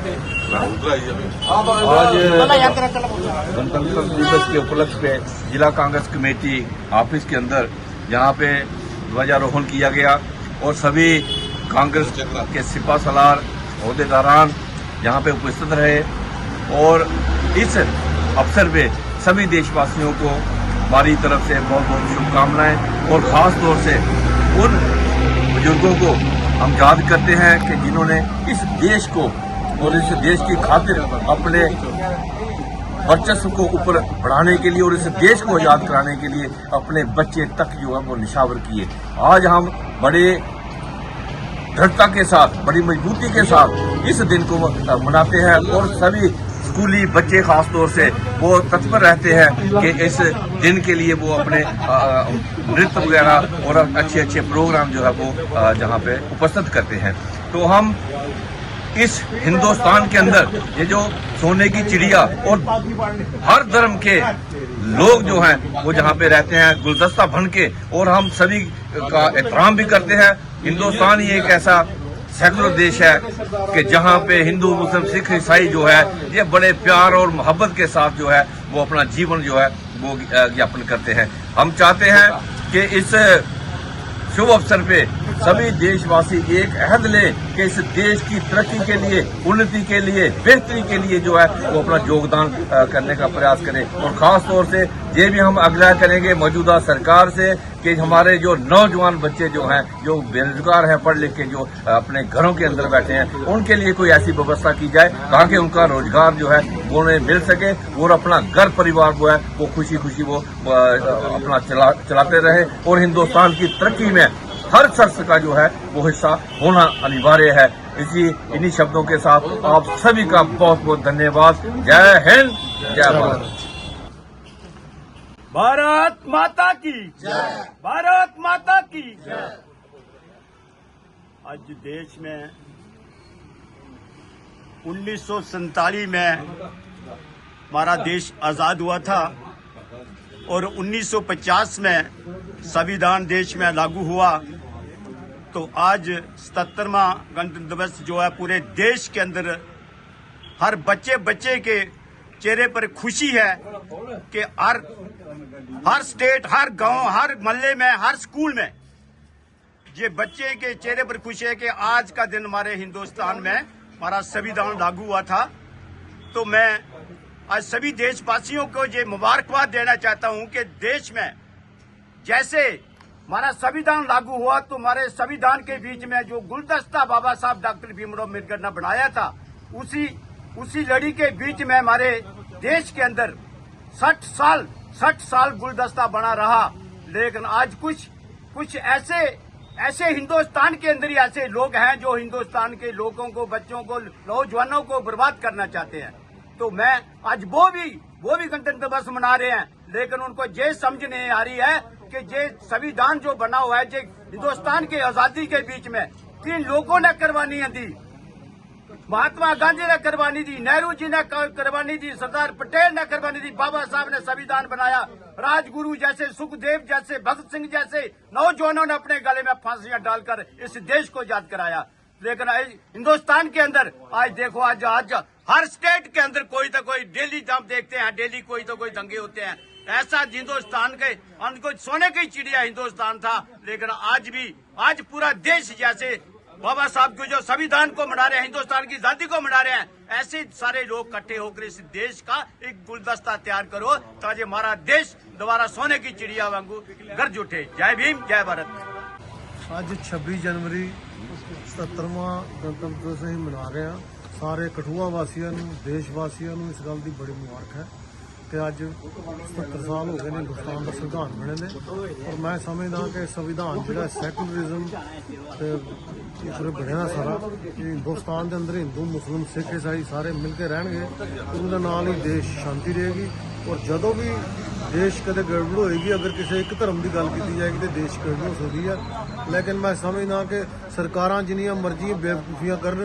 आज गणतंत्र दिवस के उपलक्ष्य पे जिला कांग्रेस कमेटी ऑफिस के अंदर यहाँ पे ध्वजारोहण किया गया और सभी कांग्रेस के सिपा सलार अहदेदारान यहाँ पे उपस्थित रहे और इस अवसर पे सभी देशवासियों को हमारी तरफ से बहुत बहुत शुभकामनाएं और खास तौर से उन बुजुर्गों को हम याद करते हैं कि जिन्होंने इस देश को और इस देश की खातिर अपने वर्चस्व को ऊपर बढ़ाने के लिए और इस देश को आजाद कराने के लिए अपने बच्चे तक जो है वो निशावर किए। आज हम बड़े दृढ़ता के साथ, बड़ी मजबूती के साथ इस दिन को मनाते हैं और सभी स्कूली बच्चे खास तौर से वो तत्पर रहते हैं कि इस दिन के लिए वो अपने नृत्य वगैरह और अच्छे अच्छे प्रोग्राम जो है वो जहाँ पे उपस्थित करते हैं। तो हम इस हिंदुस्तान के अंदर ये जो सोने की चिड़िया और हर धर्म के लोग जो हैं वो जहाँ पे रहते हैं गुलदस्ता बन के, और हम सभी का एहतराम भी करते हैं। हिंदुस्तान ही एक ऐसा सेकुलर देश है कि जहाँ पे हिंदू, मुस्लिम, सिख, ईसाई जो है ये बड़े प्यार और मोहब्बत के साथ जो है वो अपना जीवन जो है वो ज्ञापन करते हैं। हम चाहते हैं कि इस शुभ अवसर पे सभी देशवासी एक अहद लें कि इस देश की तरक्की के लिए, उन्नति के लिए, बेहतरी के लिए जो है वो अपना योगदान करने का प्रयास करें। और खास तौर से ये भी हम आग्रह करेंगे मौजूदा सरकार से कि हमारे जो नौजवान बच्चे जो हैं, जो बेरोजगार हैं, पढ़ लिख के जो अपने घरों के अंदर बैठे हैं, उनके लिए कोई ऐसी व्यवस्था की जाए ताकि उनका रोजगार जो है वो उन्हें मिल सके और अपना घर परिवार जो है वो खुशी खुशी वो अपना चलाते रहे और हिंदुस्तान की तरक्की में हर शख्स का जो है वो हिस्सा होना अनिवार्य है। इन्हीं शब्दों के साथ आप सभी का बहुत बहुत धन्यवाद। जय हिंद, जय भारत। भारत माता की जय, भारत माता की जय। आज देश में 1947 में हमारा देश आजाद हुआ था और 1950 में संविधान देश में लागू हुआ। तो आज 77वां गणतंत्र दिवस जो है पूरे देश के अंदर हर बच्चे के चेहरे पर खुशी है कि हर स्टेट, हर गांव, हर मोहल्ले में, हर स्कूल में ये बच्चे के चेहरे पर खुशी है कि आज का दिन हमारे हिंदुस्तान में हमारा संविधान लागू हुआ था। तो मैं आज सभी देशवासियों को ये मुबारकबाद देना चाहता हूं कि देश में जैसे हमारा संविधान लागू हुआ तो हमारे संविधान के बीच में जो गुलदस्ता बाबा साहब डॉक्टर भीमराव अम्बेडकर ने बनाया था, उसी लड़ी के बीच में हमारे देश के अंदर 60 साल गुलदस्ता बना रहा। लेकिन आज कुछ ऐसे हिंदुस्तान के अंदर ही ऐसे लोग हैं जो हिंदुस्तान के लोगों को, बच्चों को, नौजवानों को बर्बाद करना चाहते हैं। तो मैं आज वो भी गणतंत्र दिवस मना रहे हैं, लेकिन उनको ये समझ नहीं आ रही है कि ये संविधान जो बना हुआ है, ये हिंदुस्तान की आजादी के बीच में 3 लोगों ने कुर्बानियां दी। महात्मा गांधी ने कुर्बानी दी, नेहरू जी ने कुर्बानी दी, सरदार पटेल ने कुर्बानी दी, बाबा साहब ने संविधान बनाया, राजगुरु जैसे, सुखदेव जैसे, भगत सिंह जैसे नौजवानों ने अपने गले में फांसियां डालकर इस देश को आजाद कराया। लेकिन हिंदुस्तान के अंदर आज देखो, आज हर स्टेट के अंदर कोई तो कोई डेली आप देखते हैं, डेली कोई तो कोई दंगे होते हैं। ऐसा हिंदुस्तान के को सोने की चिड़िया हिंदुस्तान था, लेकिन आज पूरा देश जैसे बाबा साहब को जो संविधान को मना रहे हैं, हिंदुस्तान की आजादी को मना रहे हैं, ऐसे सारे लोग इकट्ठे होकर इस देश का एक गुलदस्ता तैयार करो ताकि हमारा देश दोबारा सोने की चिड़िया वांगू गर्ज उठे। जय भीम, जय भारत। आज 26 जनवरी 77वां गणतंत्र दिवस ਅਸੀਂ ਮਨਾ ਰਹੇ ਹਾਂ। ਸਾਰੇ ਕਠੂਆ ਵਾਸੀਆਂ ਨੂੰ, ਦੇਸ਼ ਵਾਸੀਆਂ ਨੂੰ ਇਸ ਗੱਲ ਦੀ ਬੜੀ ਮੁਬਾਰਕ ਹੈ ਕਿ ਅੱਜ 77 ਸਾਲ ਹੋ ਗਏ ਨੇ ਹਿੰਦੁਸਤਾਨ ਦਾ ਸੰਵਿਧਾਨ ਬਣੇ ਨੇ। ਔਰ ਮੈਂ ਸਮਝਦਾ ਕਿ ਸੰਵਿਧਾਨ ਜਿਹੜਾ ਸੈਕੂਲਰਿਜ਼ਮ ਤੇ ਪੂਰੇ ਬਣਿਆ ਸਾਰਾ ਹਿੰਦੁਸਤਾਨ ਦੇ ਅੰਦਰ ਹਿੰਦੂ, ਮੁਸਲਿਮ, ਸਿੱਖ, ਈਸਾਈ ਸਾਰੇ ਮਿਲ ਕੇ ਰਹਿਣਗੇ, ਉਹਦੇ ਨਾਲ ਹੀ ਦੇਸ਼ ਸ਼ਾਂਤੀ ਰਹੇਗੀ। ਔਰ ਜਦੋਂ ਵੀ देश कदे गड़बड़ होएगी, अगर किसी एक धर्म की गल की जाएगी तो देश गड़बड़ हो सकती है। लेकिन मैं समझना कि सरकारां जिन्नियां मर्जी बेवकूफियां करन,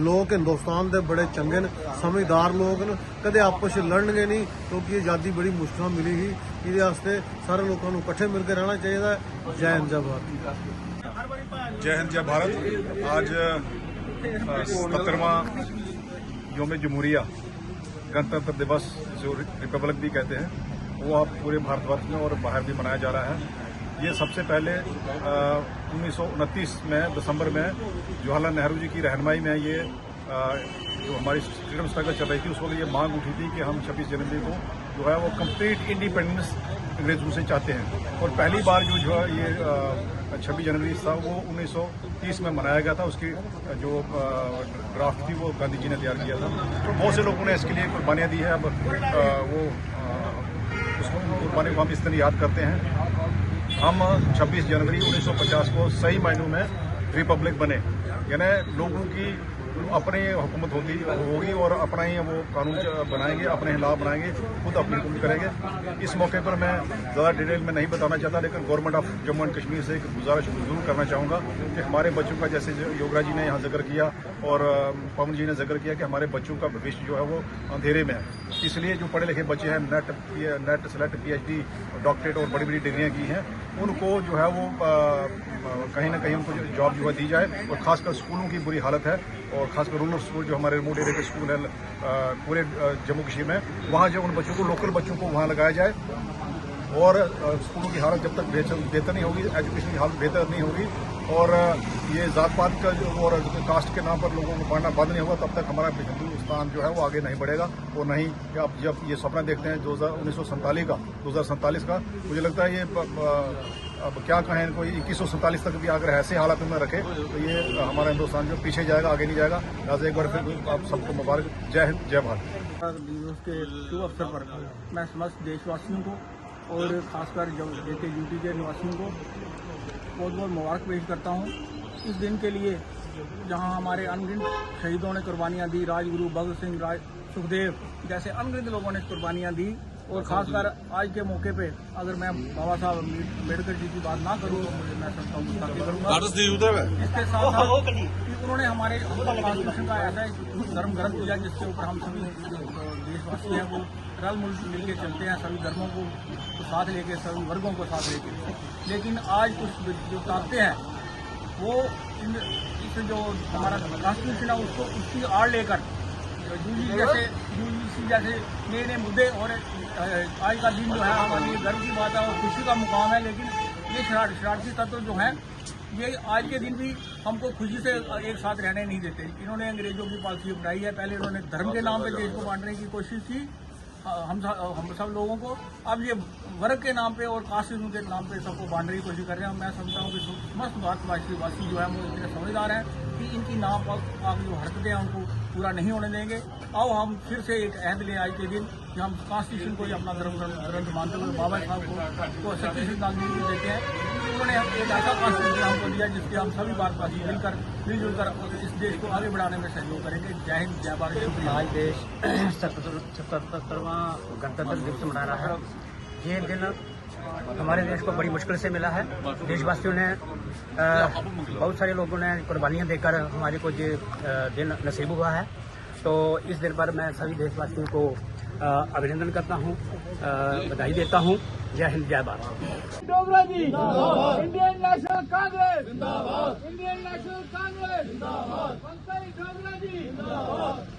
लोग हिंदुस्तान के बड़े चंगे न, समझदार लोग न, कदे आपस में लड़नगे नहीं, क्योंकि आज़ादी बड़ी मुश्किल मिली ही। इहदे वास्ते सारे लोगों को इकट्ठे मिलकर रहना चाहिए। जय हिंद, जय भारत। जय हिंद, जय भारत। आज 77वां योम जमहूरिया गणतंत्र दिवस जो रिपब्लिक भी कहते हैं वो अब पूरे भारतवर्ष में और बाहर भी मनाया जा रहा है। ये सबसे पहले 1929 में दिसंबर में जवाहरलाल नेहरू जी की रहनुमाई में ये जो हमारी फ्रीडम स्ट्रगल चल रही थी उस वक्त ये मांग उठी थी कि हम 26 जनवरी को जो है वो कंप्लीट इंडिपेंडेंस अंग्रेजों से चाहते हैं। और पहली बार जो है ये 26 जनवरी था वो 1930 में मनाया गया था। उसकी जो ड्राफ्ट थी वो गांधी जी ने तैयार किया था। तो बहुत से लोगों ने इसके लिए कुर्बानियाँ दी है। अब वो उसको कुर्बानी को हम इस दिन याद करते हैं। हम 26 जनवरी 1950 को सही मायनों में रिपब्लिक बने, यानी लोगों की अपनी हुकूमत होगी और अपना ही वो कानून बनाएंगे, अपने हिलाफ बनाएंगे, खुद अपनी हुकूमत करेंगे। इस मौके पर मैं ज़्यादा डिटेल में नहीं बताना चाहता, लेकिन government of Jammu and Kashmir से एक गुजारिश जरूर करना चाहूँगा कि हमारे बच्चों का, जैसे योगराज जी ने यहाँ जिक्र किया और पवन जी ने जिक्र किया कि हमारे बच्चों का भविष्य जो है वो अंधेरे में है। इसलिए जो पढ़े लिखे बच्चे हैं, नेट सेलेक्ट PhD डॉक्टरेट और बड़ी बड़ी डिग्रियाँ की हैं, उनको जो है वो कहीं ना कहीं उनको जॉब जो है दी जाए। और खासकर स्कूलों की बुरी हालत है, और खासकर रूरल स्कूल जो हमारे रिमोट एरिया के स्कूल है पूरे जम्मू कश्मीर में, वहाँ जो उन बच्चों को, लोकल बच्चों को वहाँ लगाया जाए। और स्कूलों की हालत जब तक बेहतर नहीं होगी, एजुकेशन की हालत बेहतर नहीं होगी और ये जात पात का जो और कास्ट के नाम पर लोगों को पढ़ना बंद नहीं होगा, तब तक हमारा हिंदुस्तान जो है वो आगे नहीं बढ़ेगा। और नहीं आप जब ये सपना देखते हैं 2047 का, मुझे लगता है ये अब क्या कहें इनको, 2147 तक भी अगर ऐसे हालात में रखे तो ये हमारा हिंदुस्तान जो पीछे जाएगा, आगे नहीं जाएगा। लिहाजा एक बार फिर आप सबको मुबारक। जय हिंद, जय भारत। दिवस के शुभ अवसर पर मैं समस्त देशवासियों को और खासकर जो JK-UT के निवासियों को बहुत बहुत मुबारक पेश करता हूँ इस दिन के लिए, जहाँ हमारे अनगिनत शहीदों ने कुर्बानियाँ दी। राजगुरु भगत सिंह, सुखदेव जैसे अनगिनत लोगों ने कुर्बानियाँ दी। और खासकर आज के मौके पे अगर मैं बाबा साहब अम्बेडकर जी की बात ना करूँ तो मैं समझता हूँ गुस्ताखी करूँगा। इसके साथ साथ कि उन्होंने हमारे कॉन्स्टिट्यूशन का ऐसा धर्म ग्रंथ दिया जिसके ऊपर हम सभी देशवासी हैं वो रल मिल के चलते हैं, सभी धर्मों को साथ लेके, सभी वर्गों को साथ लेके। लेकिन आज कुछ जो ताकतें हैं वो इस जो हमारा कॉन्स्टिट्यूशन है उसको उसकी आड़ लेकर UGC जैसे नए नए मुद्दे, और आज का दिन जो है हमारे लिए गर्व की बात है और खुशी का मुकाम है। लेकिन ये शरारती तत्व जो हैं ये आज के दिन भी हमको खुशी से एक साथ रहने नहीं देते। इन्होंने अंग्रेजों की पॉलिसी अपनाई है। पहले इन्होंने धर्म के नाम पे देश को बांटने की कोशिश की हम सब लोगों को, अब ये वर्ग के नाम पे और कास्टिज्म के नाम पे सबको बांटने की कोशिश कर रहे हैं। मैं समझता हूँ कि समस्त भारतवासी जो है वो इतने समझदार हैं कि इनकी नाम आप जो हरकतें हैं उनको पूरा नहीं होने देंगे। आओ हम फिर से एक अहद लें आज के दिन कि हम कॉन्स्टिट्यूशन को ही अपना धर्म ग्रंथ मानते हुए बाबा साहब को सच्ची श्रद्धांजलि देते हैं। उन्होंने एक ऐसा कॉन्स्टिट्यूशन हमको दिया जिसके हम सभी भारतवासी मिलजुल कर इस देश को आगे बढ़ाने में सहयोग करेंगे। जय हिंद, जय भारत। आज देश 77वां गणतंत्र दिवस मना रहा है। ये दिन हमारे देश को बड़ी मुश्किल से मिला है। देशवासियों ने बहुत सारे लोगों ने कुर्बानियां देकर हमारे को ये दिन नसीब हुआ है। तो इस दिन पर मैं सभी देशवासियों को अभिनंदन करता हूँ, बधाई देता हूँ। जय हिंद, जय भारत। डोगरा जी इंडियन नेशनल कांग्रेस जिंदाबाद, इंडियन नेशनल कांग्रेस जिंदाबाद, पंकज डोगरा जी जिंदाबाद।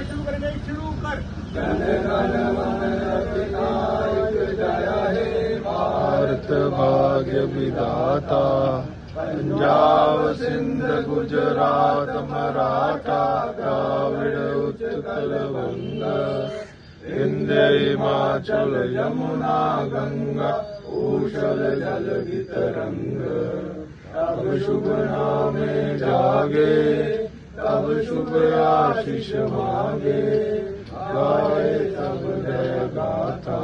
शुरू करेंगे, शुरू कर। भारत भाग्य विधाता, पंजाब सिंध गुजरात मराठा द्राविड़ उत्कल बंग, विंध्य हिमाचल यमुना गंगा ऊषल जलधि तरंग। तब शुभ नामे जागे, तब शुभ आशीष मांगे, गाए तब जय गाथा।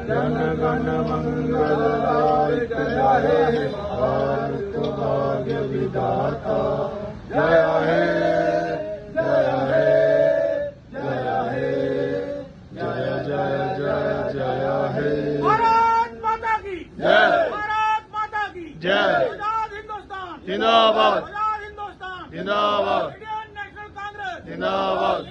जन गण मंगल दायक जय, भारत भाग्य विधाता। जय हे, जय हे, जय हे, जय जय जय जय हे। भारत माता की जय, भारत माता की जय। आजाद हिंदुस्तान जिंदाबाद, आजाद हिंदुस्तान जिंदाबाद, इंडियन नेशनल कांग्रेस जिंदाबाद।